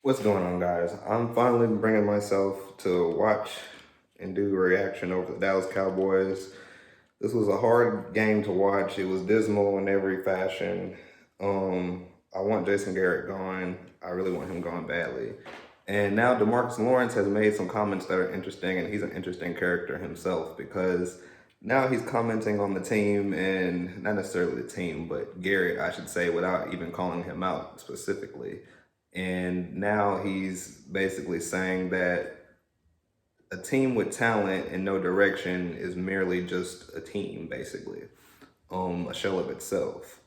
What's going on, guys? I'm finally bringing myself to watch and do a reaction over the Dallas Cowboys. This was a hard game to watch. It was dismal in every fashion. I want Jason Garrett gone. I really want him gone badly. And now DeMarcus Lawrence has made some comments that are interesting, and he's an interesting character himself because now he's commenting on the team and not necessarily the team, but Garrett, I should say, without even calling him out specifically. And now he's basically saying that a team with talent and no direction is merely just a team, basically, a shell of itself,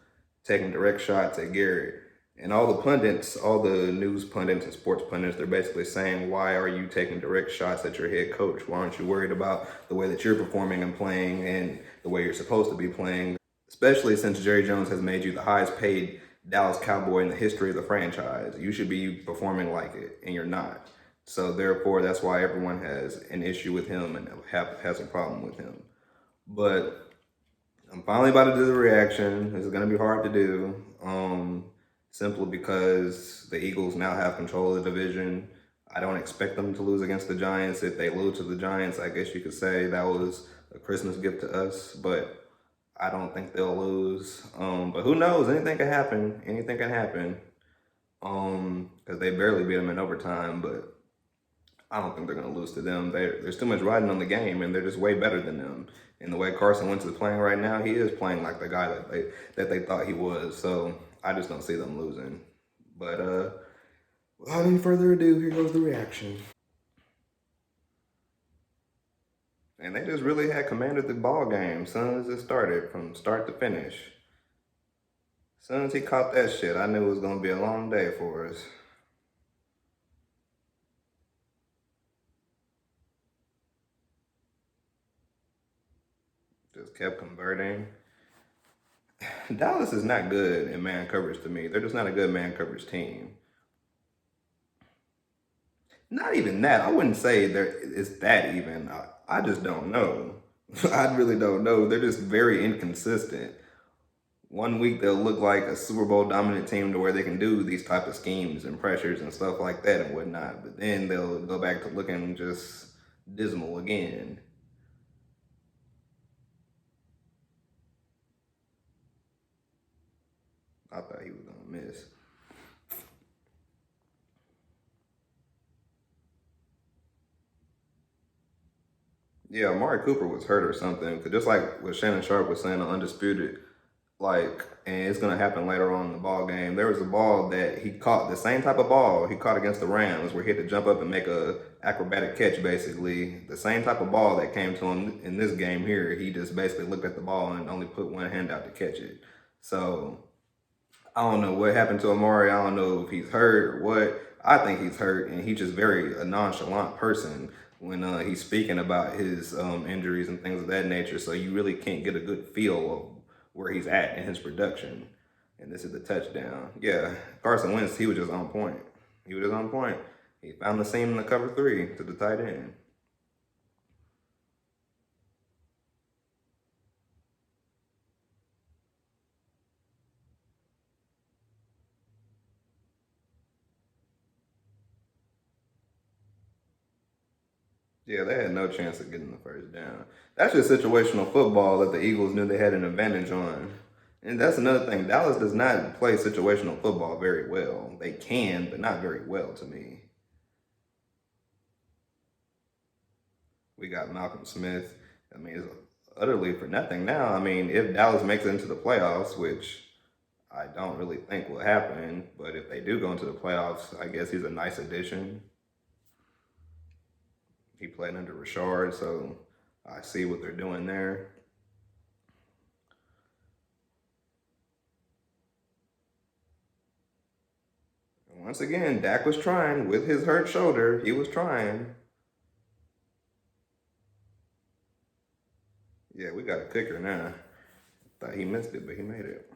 taking direct shots at Garrett. And all the pundits, all the news pundits and sports pundits, they're basically saying, why are you taking direct shots at your head coach? Why aren't you worried about the way that you're performing and playing and the way you're supposed to be playing? Especially since Jerry Jones has made you the highest paid Dallas Cowboy in the history of the franchise. You should be performing like it, and you're not. So therefore, that's why everyone has an issue with him and has a problem with him. But I'm finally about to do the reaction. This is going to be hard to do, simply because the Eagles now have control of the division. I don't expect them to lose against the Giants. If they lose to the Giants, I guess you could say that was a Christmas gift to us. But I don't think they'll lose. But who knows? Anything can happen. Anything can happen. Because they barely beat them in overtime, but I don't think they're going to lose to them. There's too much riding on the game, and they're just way better than them. And the way Carson Wentz is playing right now, he is playing like the guy that they thought he was. So I just don't see them losing. But without any further ado, here goes the reaction. And they just really had commanded the ball game as soon as it started, from start to finish. As soon as he caught that shit, I knew it was gonna be a long day for us. Just kept converting. Dallas is not good in man coverage to me. They're just not a good man coverage team. Not even that. I wouldn't say it's that even. I just don't know. I really don't know. They're just very inconsistent. One week they'll look like a Super Bowl dominant team to where they can do these type of schemes and pressures and stuff like that and whatnot. But then they'll go back to looking just dismal again. I thought he was gonna miss. Yeah, Amari Cooper was hurt or something. Cause just like what Shannon Sharp was saying on Undisputed, like, and it's gonna happen later on in the ball game. There was a ball that he caught, the same type of ball he caught against the Rams, where he had to jump up and make a acrobatic catch. Basically, the same type of ball that came to him in this game here. He just basically looked at the ball and only put one hand out to catch it. So I don't know what happened to Amari. I don't know if he's hurt or what. I think he's hurt, and he's just very a nonchalant person when he's speaking about his injuries and things of that nature. So you really can't get a good feel of where he's at in his production. And this is the touchdown. Yeah, Carson Wentz, he was just on point. He was just on point. He found the seam in the cover three to the tight end. Yeah, they had no chance of getting the first down. That's just situational football that the Eagles knew they had an advantage on. And that's another thing. Dallas does not play situational football very well. They can, but not very well to me. We got Malcolm Smith. I mean, it's utterly for nothing now. I mean, if Dallas makes it into the playoffs, which I don't really think will happen, but if they do go into the playoffs, I guess he's a nice addition. He played under Richard, so I see what they're doing there. Once again, Dak was trying with his hurt shoulder. He was trying. Yeah, we got a kicker now. Thought he missed it, but he made it.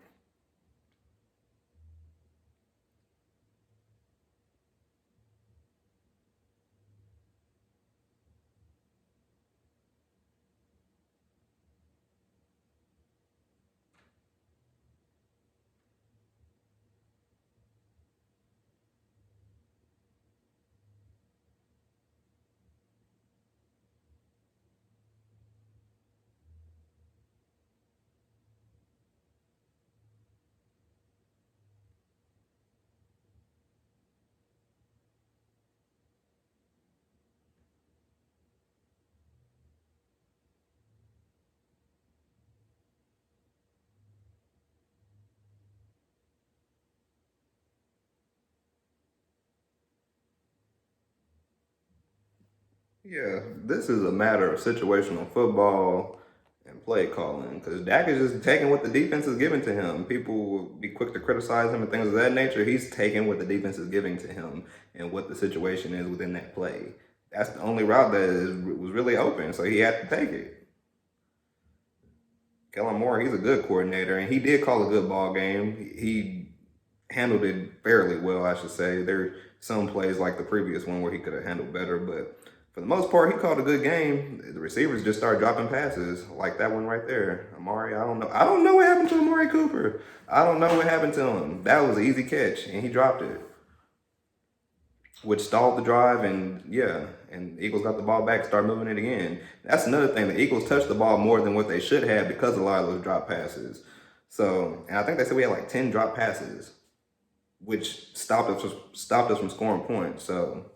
Yeah, this is a matter of situational football and play calling because Dak is just taking what the defense is giving to him. People will be quick to criticize him and things of that nature. He's taking what the defense is giving to him and what the situation is within that play. That's the only route was really open, so he had to take it. Kellen Moore, he's a good coordinator, and he did call a good ball game. He handled it fairly well, I should say. There are some plays like the previous one where he could have handled better, but for the most part, he called a good game. The receivers just started dropping passes, like that one right there. Amari, I don't know. I don't know what happened to Amari Cooper. I don't know what happened to him. That was an easy catch, and he dropped it, which stalled the drive, and yeah, and the Eagles got the ball back, started moving it again. That's another thing. The Eagles touched the ball more than what they should have because of a lot of those drop passes. So, and I think they said we had like 10 drop passes, which stopped us from scoring points. So,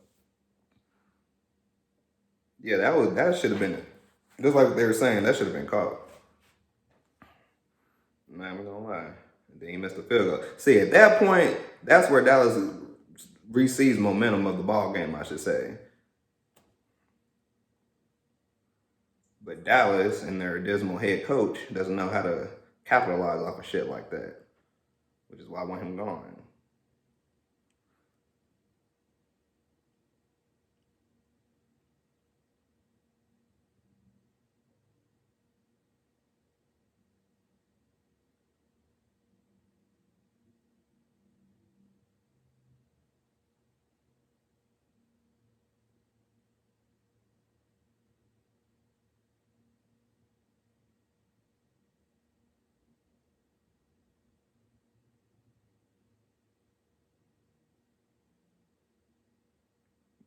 yeah, that should have been, just like they were saying, that should have been caught. Man, I'm gonna lie. And then he missed the field goal. See, at that point, that's where Dallas receives momentum of the ball game, I should say. But Dallas and their dismal head coach doesn't know how to capitalize off of shit like that, which is why I want him gone.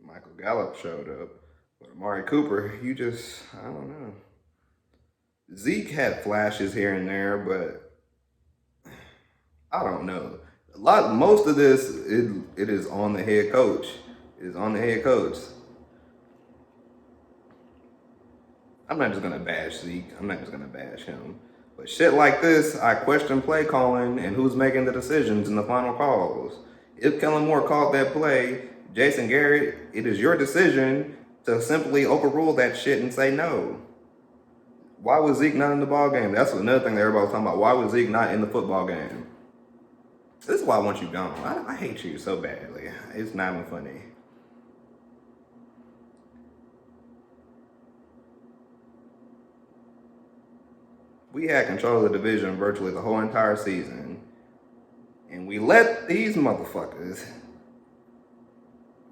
Michael Gallup showed up. But Amari Cooper, I don't know. Zeke had flashes here and there, but I don't know. Most of this, it is on the head coach. It is on the head coach. I'm not just gonna bash Zeke. I'm not just gonna bash him. But shit like this, I question play calling and who's making the decisions in the final calls. If Kellen Moore called that play, Jason Garrett, it is your decision to simply overrule that shit and say no. Why was Zeke not in the ball game? That's another thing that everybody was talking about. Why was Zeke not in the football game? This is why I want you gone. I hate you so badly. It's not even funny. We had control of the division virtually the whole entire season. And we let these motherfuckers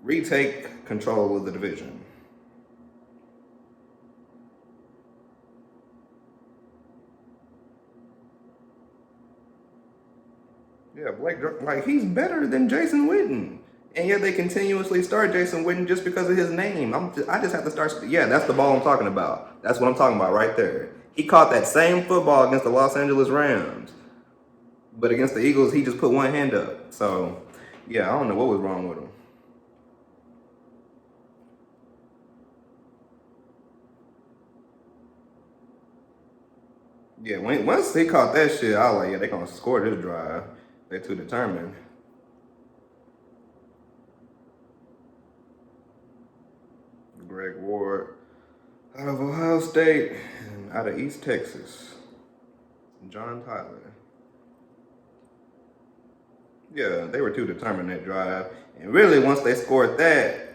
retake control of the division. Yeah, Blake, like, he's better than Jason Witten. And yet they continuously start Jason Witten just because of his name. I just have to start. Yeah, that's the ball I'm talking about. That's what I'm talking about right there. He caught that same football against the Los Angeles Rams. But against the Eagles, he just put one hand up. So, yeah, I don't know what was wrong with him. Yeah, once he caught that shit, I was like, yeah, they're going to score this drive. They're too determined. Greg Ward out of Ohio State and out of East Texas. John Tyler. Yeah, they were too determined that drive. And really, once they scored that,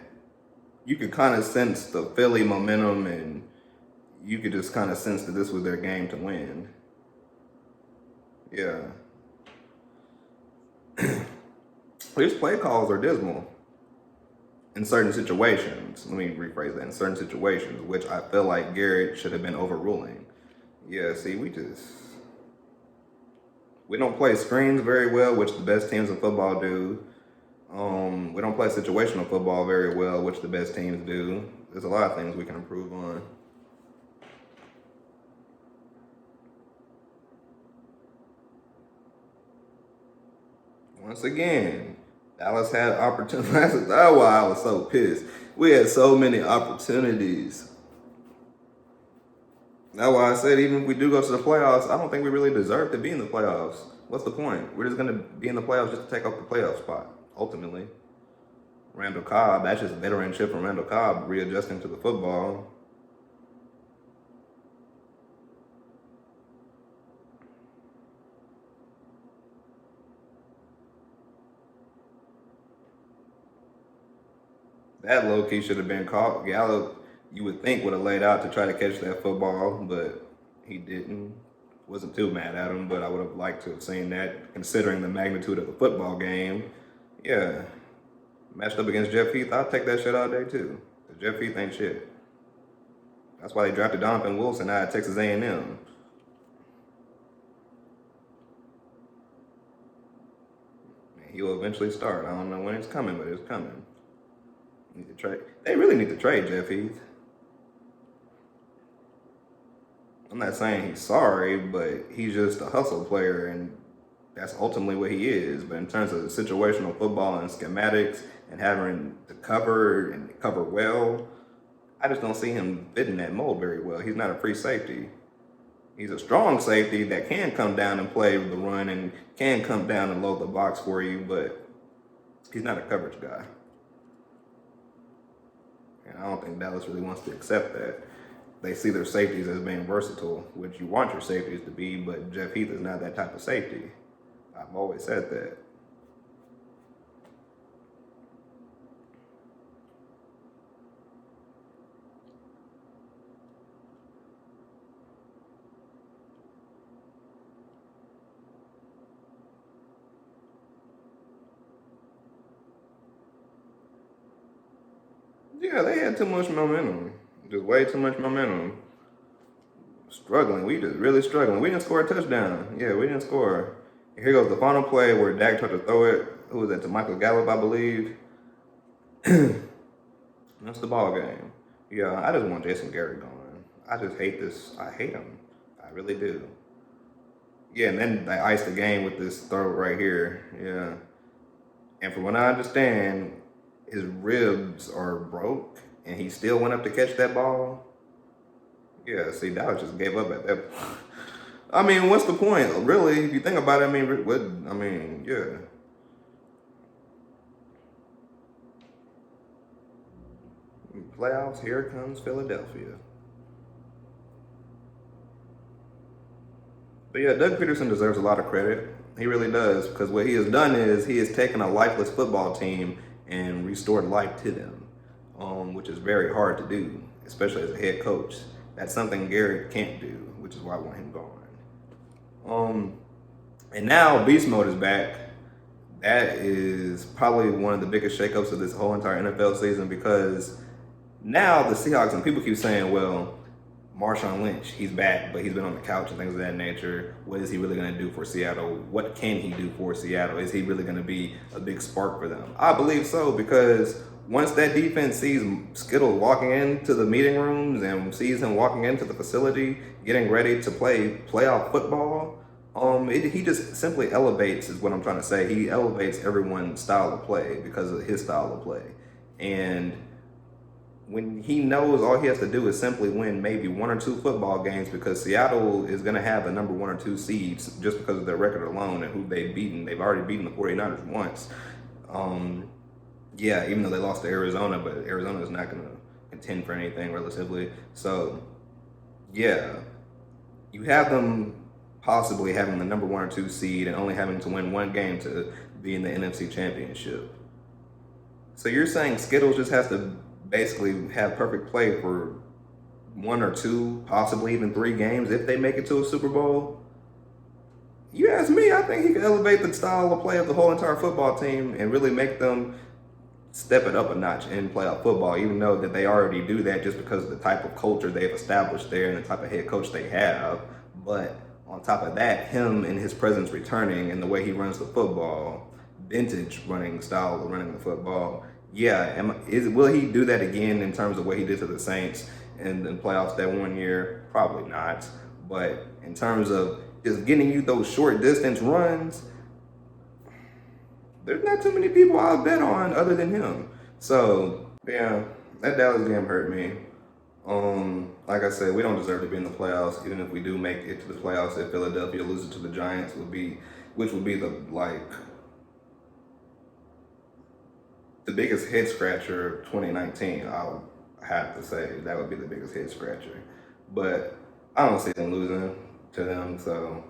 you could kind of sense the Philly momentum, and you could just kind of sense that this was their game to win. Yeah. His play calls are dismal in certain situations. Let me rephrase that. In certain situations, which I feel like Garrett should have been overruling. Yeah, see, we don't play screens very well, which the best teams in football do. We don't play situational football very well, which the best teams do. There's a lot of things we can improve on. Once again, Dallas had opportunities. That's why I was so pissed. We had so many opportunities. That's why I said even if we do go to the playoffs, I don't think we really deserve to be in the playoffs. What's the point? We're just going to be in the playoffs just to take up the playoff spot, ultimately. Randall Cobb, that's just veteranship from Randall Cobb readjusting to the football. That low key should have been caught. Gallup, you would think, would have laid out to try to catch that football, but he didn't. Wasn't too mad at him, but I would have liked to have seen that, considering the magnitude of the football game. Yeah, matched up against Jeff Heath, I'll take that shit all day too. Jeff Heath ain't shit. That's why they drafted Donovan Wilson out of Texas A&M. Man, he will eventually start. I don't know when it's coming, but it's coming. Need to trade. They really need to trade Jeff Heath. I'm not saying he's sorry, but he's just a hustle player, and that's ultimately what he is. But in terms of situational football and schematics and having to cover and cover well, I just don't see him fitting that mold very well. He's not a free safety. He's a strong safety that can come down and play the run and can come down and load the box for you, but he's not a coverage guy. And I don't think Dallas really wants to accept that. They see their safeties as being versatile, which you want your safeties to be, but Jeff Heath is not that type of safety. I've always said that. Yeah, they had too much momentum. Just way too much momentum. Struggling. We just really struggling. We didn't score a touchdown. Yeah, we didn't score. Here goes the final play where Dak tried to throw it. Who was that? To Michael Gallup, I believe. That's the ball game. Yeah, I just want Jason Garrett going. I just hate this. I hate him. I really do. Yeah, and then they iced the game with this throw right here. Yeah. And from what I understand, his ribs are broke, and he still went up to catch that ball. Yeah, see, Dallas just gave up at that point. I mean, what's the point? Really, if you think about it, yeah. Playoffs, here comes Philadelphia. But yeah, Doug Peterson deserves a lot of credit. He really does, because what he has done is he has taken a lifeless football team and restored life to them, which is very hard to do, especially as a head coach. That's something Garrett can't do, which is why I want him gone. And now Beast Mode is back. That is probably one of the biggest shakeups of this whole entire NFL season, because now the Seahawks, and people keep saying, well, Marshawn Lynch, he's back, but he's been on the couch and things of that nature. What is he really going to do for Seattle? What can he do for Seattle? Is he really going to be a big spark for them? I believe so, because once that defense sees Skittle walking into the meeting rooms and sees him walking into the facility, getting ready to play playoff football, he just simply elevates, is what I'm trying to say. He elevates everyone's style of play because of his style of play. And when he knows all he has to do is simply win maybe one or two football games, because Seattle is going to have the number 1 or 2 seeds just because of their record alone and who they've beaten. They've already beaten the 49ers once. Yeah, even though they lost to Arizona, but Arizona is not going to contend for anything relatively. So, yeah, you have them possibly having the number 1 or 2 seed and only having to win one game to be in the NFC Championship. So you're saying Skittles just has to basically have perfect play for 1 or 2, possibly even 3 games if they make it to a Super Bowl? You ask me, I think he could elevate the style of play of the whole entire football team and really make them step it up a notch in playoff football, even though that they already do that just because of the type of culture they've established there and the type of head coach they have. But on top of that, him and his presence returning and the way he runs the football, vintage running style of running the football, yeah, will he do that again in terms of what he did to the Saints in the playoffs that one year? Probably not. But in terms of just getting you those short distance runs, there's not too many people I'll bet on other than him. So, yeah, that Dallas game hurt me. Like I said, we don't deserve to be in the playoffs. Even if we do make it to the playoffs, if Philadelphia loses to the Giants, which would be the biggest head scratcher of 2019. I'll have to say that would be the biggest head scratcher. But I don't see them losing to them, so